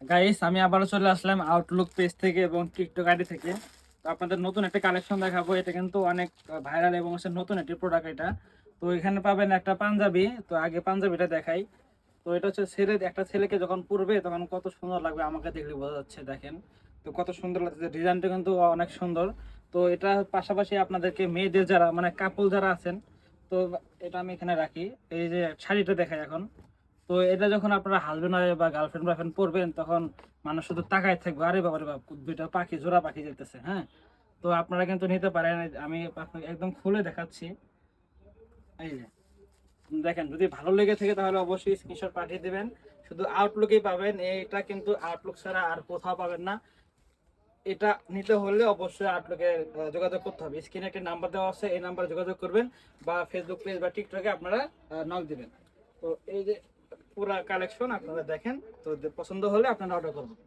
Guys, আমি আবারও চলে আসলাম আউটলুক পেজ থেকে এবং টিকটক আইডি থেকে। তো আপনাদের নতুন একটা কালেকশন দেখাবো। এটা কিন্তু অনেক ভাইরাল এবং হচ্ছে নতুন একটি প্রোডাক্ট এটা। তো এখানে পাবেন একটা পাঞ্জাবি। তো আগে পাঞ্জাবিটা দেখাই। তো এটা হচ্ছে একটা ছেলেকে যখন পরবে তখন কত সুন্দর লাগবে, আমাকে দেখলে বোঝা যাচ্ছে। দেখেন তো কত সুন্দর লাগছে, ডিজাইনটা কিন্তু অনেক সুন্দর। তো এটা পাশাপাশি আপনাদেরকে মেয়েদের যারা মানে কাপল যারা আছেন, তো এটা আমি এখানে রাখি। এই যে শাড়িটা দেখাই এখন। তো এটা যখন আপনারা হাজবেন্ড বা গার্লফ্রেন্ড বয়ফ্রেন্ড পরবেন তখন মানুষ শুধু তাকায় থাকবে, আরে বাবা রে বাবা, দুইটা পাখি, জোড়া পাখি যেতেছে। হ্যাঁ, তো আপনারা কিন্তু নিতে পারেন। আমি আপনাকে একদম খুলে দেখাচ্ছি। এই যে দেখেন, যদি ভালো লেগে থাকে তাহলে অবশ্যই স্ক্রিনশট পাঠিয়ে দিবেন। শুধু আউটলুকেই পাবেন, এটা কিন্তু আউটলুক ছাড়া আর কোথাও পাবেন না। এটা নিতে হলে অবশ্যই আউটলুকে যোগাযোগ করতে হবে। স্ক্রিনে একটা নাম্বার দেওয়া আছে, এই নাম্বারে যোগাযোগ করবেন বা ফেসবুক পেজ বা টিকটকে আপনারা নক দিবেন। তো এই যে পুরা কালেকশন আপনারা দেখেন, তো পছন্দ হলে আপনারা অর্ডার করবেন।